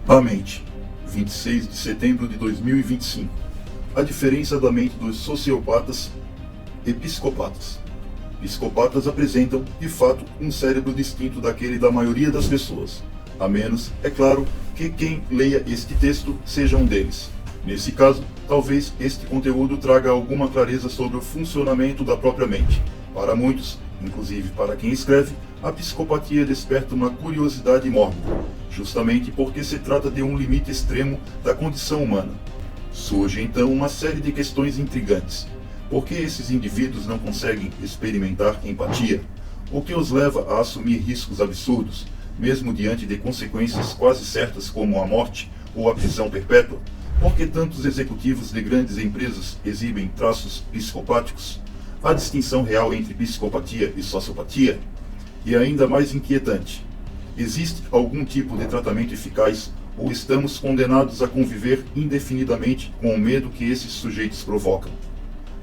A mente, 26 de setembro de 2025. A diferença da mente dos sociopatas e psicopatas. Psicopatas apresentam, de fato, um cérebro distinto daquele da maioria das pessoas, a menos, é claro, que quem leia este texto seja um deles. Nesse caso, talvez este conteúdo traga alguma clareza sobre o funcionamento da própria mente. Para muitos, inclusive para quem escreve, a psicopatia desperta uma curiosidade mórbida, justamente porque se trata de um limite extremo da condição humana. Surge então uma série de questões intrigantes. Por que esses indivíduos não conseguem experimentar empatia? O que os leva a assumir riscos absurdos, mesmo diante de consequências quase certas como a morte ou a prisão perpétua? Por que tantos executivos de grandes empresas exibem traços psicopáticos? Há distinção real entre psicopatia e sociopatia? E ainda mais inquietante, existe algum tipo de tratamento eficaz ou estamos condenados a conviver indefinidamente com o medo que esses sujeitos provocam?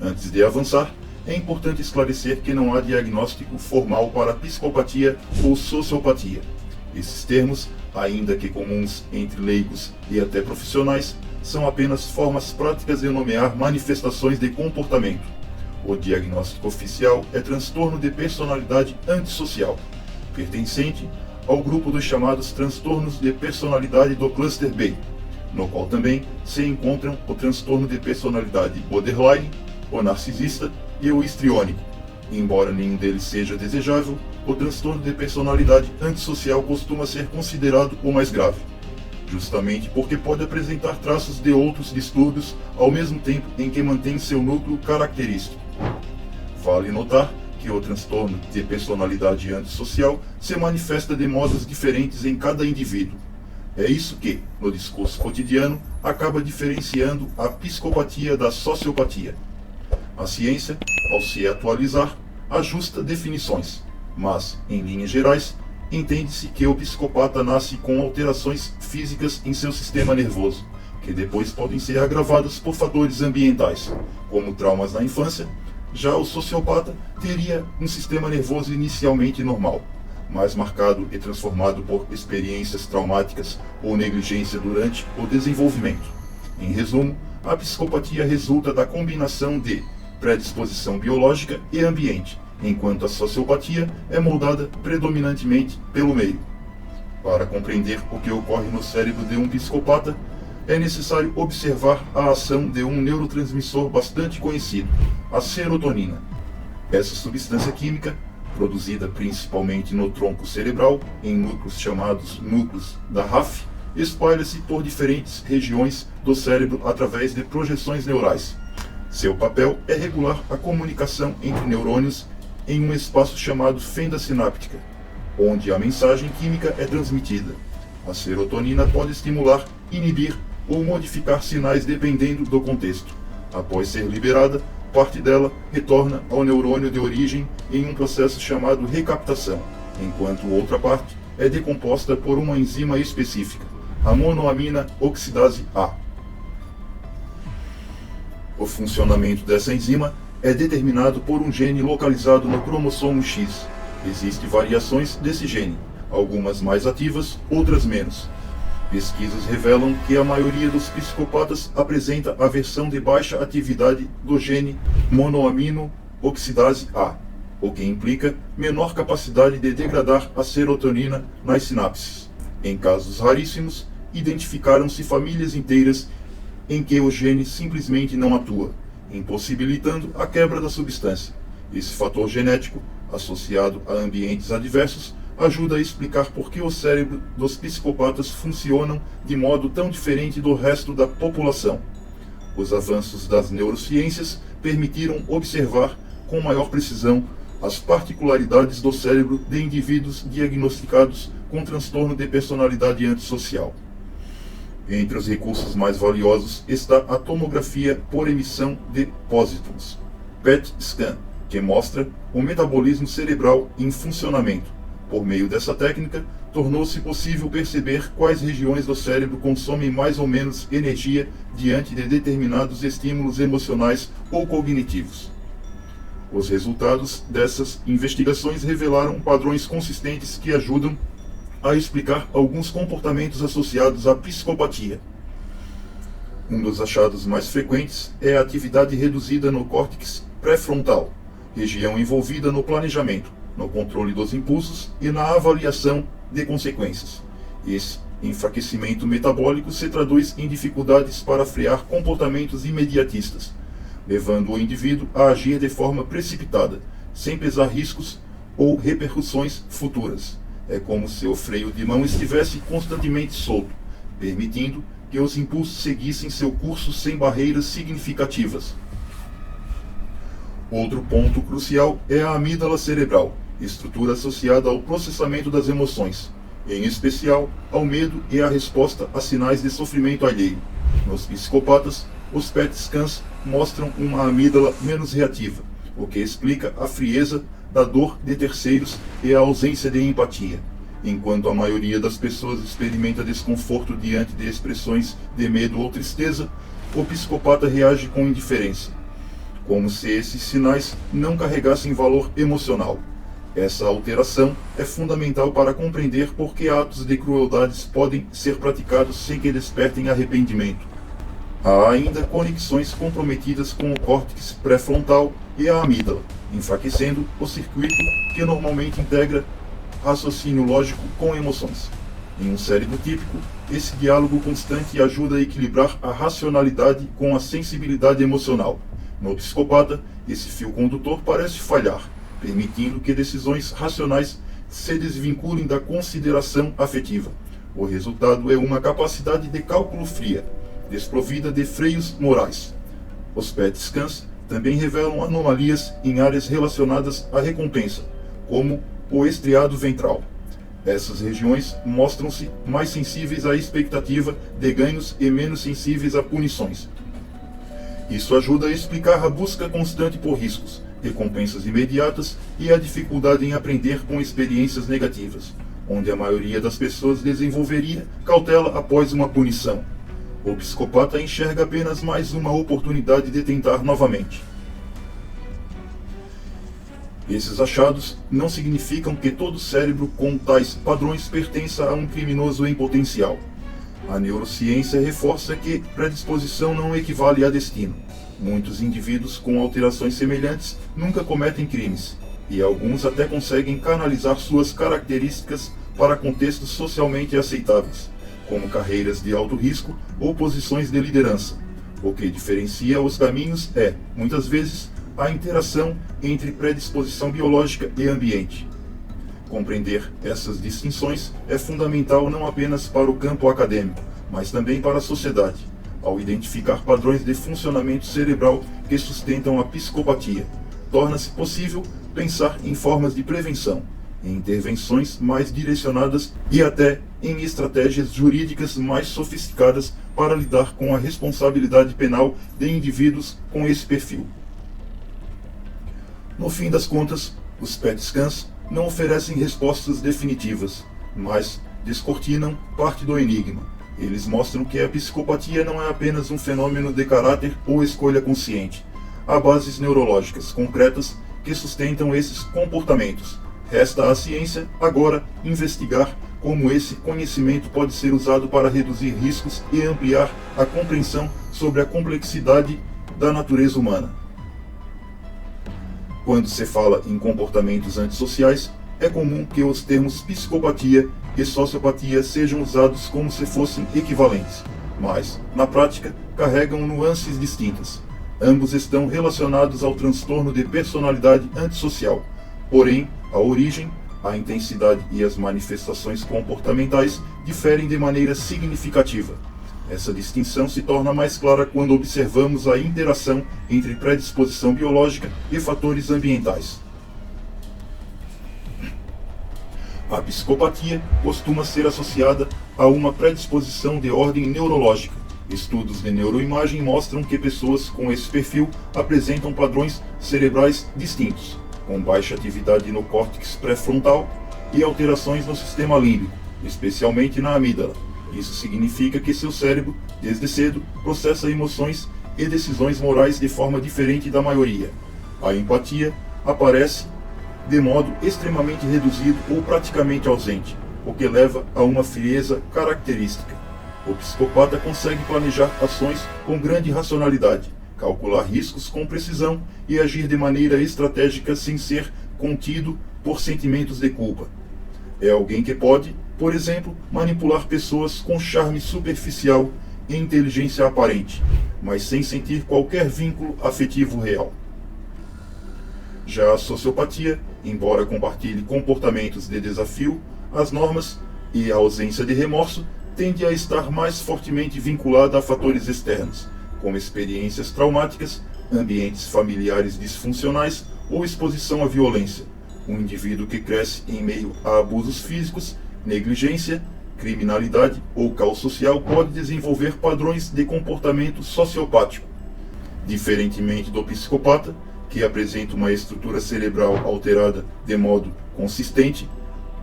Antes de avançar, é importante esclarecer que não há diagnóstico formal para psicopatia ou sociopatia. Esses termos, ainda que comuns entre leigos e até profissionais, são apenas formas práticas de nomear manifestações de comportamento. O diagnóstico oficial é transtorno de personalidade antissocial, pertencente ao grupo dos chamados transtornos de personalidade do cluster B, no qual também se encontram o transtorno de personalidade borderline, o narcisista e o histriônico. Embora nenhum deles seja desejável, o transtorno de personalidade antissocial costuma ser considerado o mais grave, justamente porque pode apresentar traços de outros distúrbios ao mesmo tempo em que mantém seu núcleo característico. Vale notar que o transtorno de personalidade antissocial se manifesta de modos diferentes em cada indivíduo. É isso que, no discurso cotidiano, acaba diferenciando a psicopatia da sociopatia. A ciência, ao se atualizar, ajusta definições, mas, em linhas gerais, entende-se que o psicopata nasce com alterações físicas em seu sistema nervoso, que depois podem ser agravadas por fatores ambientais, como traumas na infância. Já o sociopata teria um sistema nervoso inicialmente normal, mais marcado e transformado por experiências traumáticas ou negligência durante o desenvolvimento. Em resumo, a psicopatia resulta da combinação de predisposição biológica e ambiente, enquanto a sociopatia é moldada predominantemente pelo meio. Para compreender o que ocorre no cérebro de um psicopata, é necessário observar a ação de um neurotransmissor bastante conhecido, a serotonina. Essa substância química, produzida principalmente no tronco cerebral, em núcleos chamados núcleos da RAF, espalha-se por diferentes regiões do cérebro através de projeções neurais. Seu papel é regular a comunicação entre neurônios em um espaço chamado fenda sináptica, onde a mensagem química é transmitida. A serotonina pode estimular, inibir ou modificar sinais dependendo do contexto. Após ser liberada, parte dela retorna ao neurônio de origem em um processo chamado recaptação, enquanto outra parte é decomposta por uma enzima específica, a monoamina oxidase A. O funcionamento dessa enzima é determinado por um gene localizado no cromossomo X. Existem variações desse gene, algumas mais ativas, outras menos. Pesquisas revelam que a maioria dos psicopatas apresenta a versão de baixa atividade do gene monoamino oxidase A, o que implica menor capacidade de degradar a serotonina nas sinapses. Em casos raríssimos, identificaram-se famílias inteiras em que o gene simplesmente não atua, impossibilitando a quebra da substância. Esse fator genético, associado a ambientes adversos, ajuda a explicar por que o cérebro dos psicopatas funcionam de modo tão diferente do resto da população. Os avanços das neurociências permitiram observar com maior precisão as particularidades do cérebro de indivíduos diagnosticados com transtorno de personalidade antissocial. Entre os recursos mais valiosos está a tomografia por emissão de pósitrons, PET scan, que mostra o metabolismo cerebral em funcionamento. Por meio dessa técnica, tornou-se possível perceber quais regiões do cérebro consomem mais ou menos energia diante de determinados estímulos emocionais ou cognitivos. Os resultados dessas investigações revelaram padrões consistentes que ajudam a explicar alguns comportamentos associados à psicopatia. Um dos achados mais frequentes é a atividade reduzida no córtex pré-frontal, região envolvida no planejamento, no controle dos impulsos e na avaliação de consequências. Esse enfraquecimento metabólico se traduz em dificuldades para frear comportamentos imediatistas, levando o indivíduo a agir de forma precipitada, sem pesar riscos ou repercussões futuras. É como se o freio de mão estivesse constantemente solto, permitindo que os impulsos seguissem seu curso sem barreiras significativas. Outro ponto crucial é a amígdala cerebral, estrutura associada ao processamento das emoções, em especial ao medo e à resposta a sinais de sofrimento alheio. Nos psicopatas, os PET scans mostram uma amígdala menos reativa, o que explica a frieza da dor de terceiros e a ausência de empatia. Enquanto a maioria das pessoas experimenta desconforto diante de expressões de medo ou tristeza, o psicopata reage com indiferença, como se esses sinais não carregassem valor emocional. Essa alteração é fundamental para compreender por que atos de crueldades podem ser praticados sem que despertem arrependimento. Há ainda conexões comprometidas com o córtex pré-frontal e a amígdala, enfraquecendo o circuito que normalmente integra raciocínio lógico com emoções. Em um cérebro típico, esse diálogo constante ajuda a equilibrar a racionalidade com a sensibilidade emocional. No psicopata, esse fio condutor parece falhar, permitindo que decisões racionais se desvinculem da consideração afetiva. O resultado é uma capacidade de cálculo fria, desprovida de freios morais. Os PET scans também revelam anomalias em áreas relacionadas à recompensa, como o estriado ventral. Essas regiões mostram-se mais sensíveis à expectativa de ganhos e menos sensíveis a punições. Isso ajuda a explicar a busca constante por riscos, recompensas imediatas e a dificuldade em aprender com experiências negativas, onde a maioria das pessoas desenvolveria cautela após uma punição. O psicopata enxerga apenas mais uma oportunidade de tentar novamente. Esses achados não significam que todo cérebro com tais padrões pertença a um criminoso em potencial. A neurociência reforça que predisposição não equivale a destino. Muitos indivíduos com alterações semelhantes nunca cometem crimes, e alguns até conseguem canalizar suas características para contextos socialmente aceitáveis, como carreiras de alto risco ou posições de liderança. O que diferencia os caminhos é, muitas vezes, a interação entre predisposição biológica e ambiente. Compreender essas distinções é fundamental não apenas para o campo acadêmico, mas também para a sociedade, ao identificar padrões de funcionamento cerebral que sustentam a psicopatia. Torna-se possível pensar em formas de prevenção, em intervenções mais direcionadas e até em estratégias jurídicas mais sofisticadas para lidar com a responsabilidade penal de indivíduos com esse perfil. No fim das contas, os PET scans não oferecem respostas definitivas, mas descortinam parte do enigma. Eles mostram que a psicopatia não é apenas um fenômeno de caráter ou escolha consciente. Há bases neurológicas concretas que sustentam esses comportamentos. Resta à ciência, agora, investigar como esse conhecimento pode ser usado para reduzir riscos e ampliar a compreensão sobre a complexidade da natureza humana. Quando se fala em comportamentos antissociais, é comum que os termos psicopatia e sociopatia sejam usados como se fossem equivalentes, mas, na prática, carregam nuances distintas. Ambos estão relacionados ao transtorno de personalidade antissocial, porém, a origem, a intensidade e as manifestações comportamentais diferem de maneira significativa. Essa distinção se torna mais clara quando observamos a interação entre predisposição biológica e fatores ambientais. A psicopatia costuma ser associada a uma predisposição de ordem neurológica. Estudos de neuroimagem mostram que pessoas com esse perfil apresentam padrões cerebrais distintos, com baixa atividade no córtex pré-frontal e alterações no sistema límbico, especialmente na amígdala. Isso significa que seu cérebro, desde cedo, processa emoções e decisões morais de forma diferente da maioria. A empatia aparece de modo extremamente reduzido ou praticamente ausente, o que leva a uma frieza característica. O psicopata consegue planejar ações com grande racionalidade, calcular riscos com precisão e agir de maneira estratégica sem ser contido por sentimentos de culpa. É alguém que pode, por exemplo, manipular pessoas com charme superficial e inteligência aparente, mas sem sentir qualquer vínculo afetivo real. Já a sociopatia, embora compartilhe comportamentos de desafio às normas e a ausência de remorso, tende a estar mais fortemente vinculada a fatores externos, como experiências traumáticas, ambientes familiares disfuncionais ou exposição à violência. Um indivíduo que cresce em meio a abusos físicos, negligência, criminalidade ou caos social pode desenvolver padrões de comportamento sociopático. Diferentemente do psicopata, que apresenta uma estrutura cerebral alterada de modo consistente,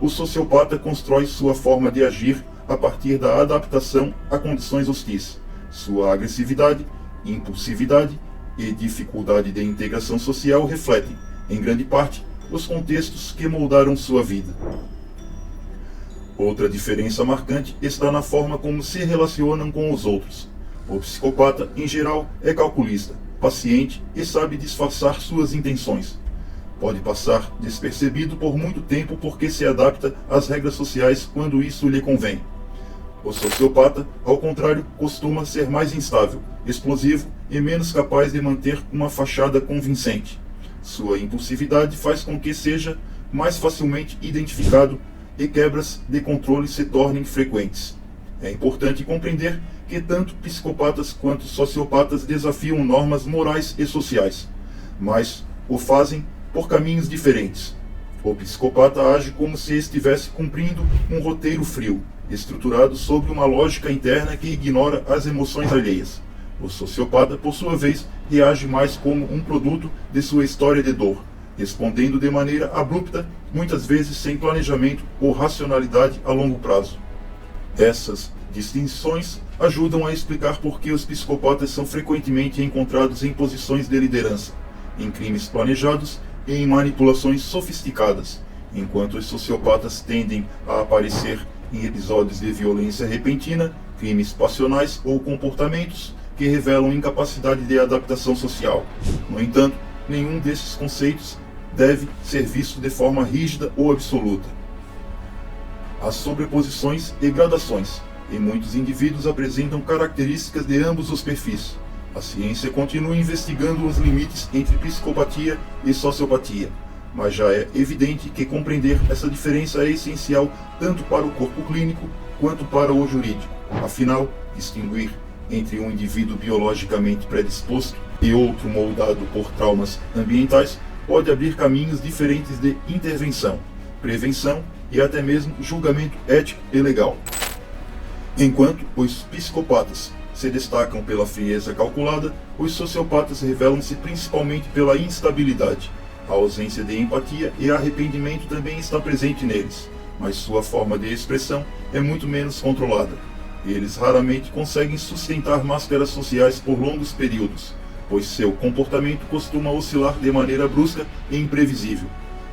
o sociopata constrói sua forma de agir a partir da adaptação a condições hostis. Sua agressividade, impulsividade e dificuldade de integração social refletem, em grande parte, os contextos que moldaram sua vida. Outra diferença marcante está na forma como se relacionam com os outros. O psicopata, em geral, é calculista, paciente e sabe disfarçar suas intenções. Pode passar despercebido por muito tempo porque se adapta às regras sociais quando isso lhe convém. O sociopata, ao contrário, costuma ser mais instável, explosivo e menos capaz de manter uma fachada convincente. Sua impulsividade faz com que seja mais facilmente identificado e quebras de controle se tornem frequentes. É importante compreender que tanto psicopatas quanto sociopatas desafiam normas morais e sociais, mas o fazem por caminhos diferentes. O psicopata age como se estivesse cumprindo um roteiro frio, estruturado sobre uma lógica interna que ignora as emoções alheias. O sociopata, por sua vez, reage mais como um produto de sua história de dor, respondendo de maneira abrupta, muitas vezes sem planejamento ou racionalidade a longo prazo. Essas distinções ajudam a explicar por que os psicopatas são frequentemente encontrados em posições de liderança, em crimes planejados e em manipulações sofisticadas, enquanto os sociopatas tendem a aparecer em episódios de violência repentina, crimes passionais ou comportamentos que revelam incapacidade de adaptação social. No entanto, nenhum desses conceitos deve ser visto de forma rígida ou absoluta. Há sobreposições e gradações, e muitos indivíduos apresentam características de ambos os perfis. A ciência continua investigando os limites entre psicopatia e sociopatia, mas já é evidente que compreender essa diferença é essencial tanto para o corpo clínico quanto para o jurídico. Afinal, distinguir entre um indivíduo biologicamente predisposto e outro moldado por traumas ambientais pode abrir caminhos diferentes de intervenção, prevenção e até mesmo julgamento ético e legal. Enquanto os psicopatas se destacam pela frieza calculada, os sociopatas revelam-se principalmente pela instabilidade. A ausência de empatia e arrependimento também está presente neles, mas sua forma de expressão é muito menos controlada. Eles raramente conseguem sustentar máscaras sociais por longos períodos, pois seu comportamento costuma oscilar de maneira brusca e imprevisível.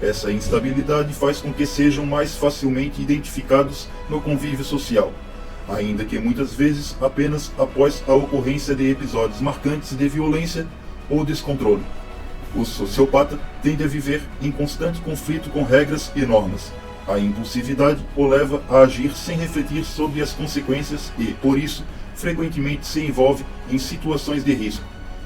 Essa instabilidade faz com que sejam mais facilmente identificados no convívio social, ainda que muitas vezes apenas após a ocorrência de episódios marcantes de violência ou descontrole. O sociopata tende a viver em constante conflito com regras e normas. A impulsividade o leva a agir sem refletir sobre as consequências e, por isso, frequentemente se envolve em situações de risco,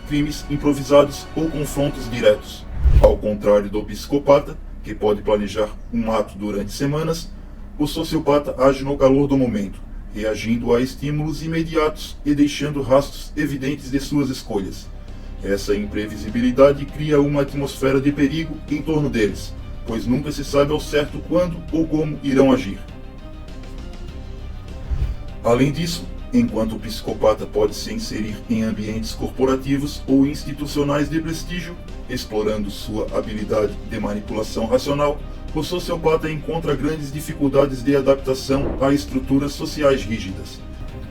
crimes improvisados ou confrontos diretos. Ao contrário do psicopata, que pode planejar um ato durante semanas, o sociopata age no calor do momento, reagindo a estímulos imediatos e deixando rastros evidentes de suas escolhas. Essa imprevisibilidade cria uma atmosfera de perigo em torno deles, pois nunca se sabe ao certo quando ou como irão agir. Além disso, enquanto o psicopata pode se inserir em ambientes corporativos ou institucionais de prestígio, explorando sua habilidade de manipulação racional, o sociopata encontra grandes dificuldades de adaptação a estruturas sociais rígidas.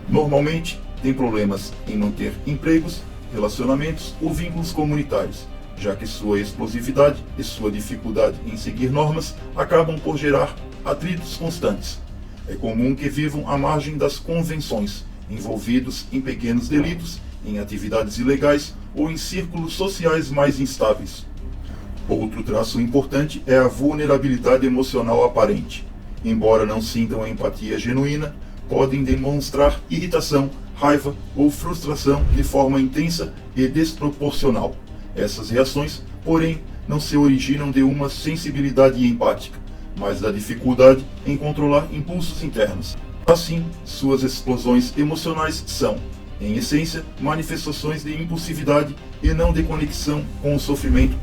Normalmente, tem problemas em manter empregos, relacionamentos ou vínculos comunitários, já que sua explosividade e sua dificuldade em seguir normas acabam por gerar atritos constantes. É comum que vivam à margem das convenções, envolvidos em pequenos delitos, em atividades ilegais ou em círculos sociais mais instáveis. Outro traço importante é a vulnerabilidade emocional aparente. Embora não sintam a empatia genuína, podem demonstrar irritação, raiva ou frustração de forma intensa e desproporcional. Essas reações, porém, não se originam de uma sensibilidade empática, mas da dificuldade em controlar impulsos internos. Assim, suas explosões emocionais são, em essência, manifestações de impulsividade e não de conexão com o sofrimento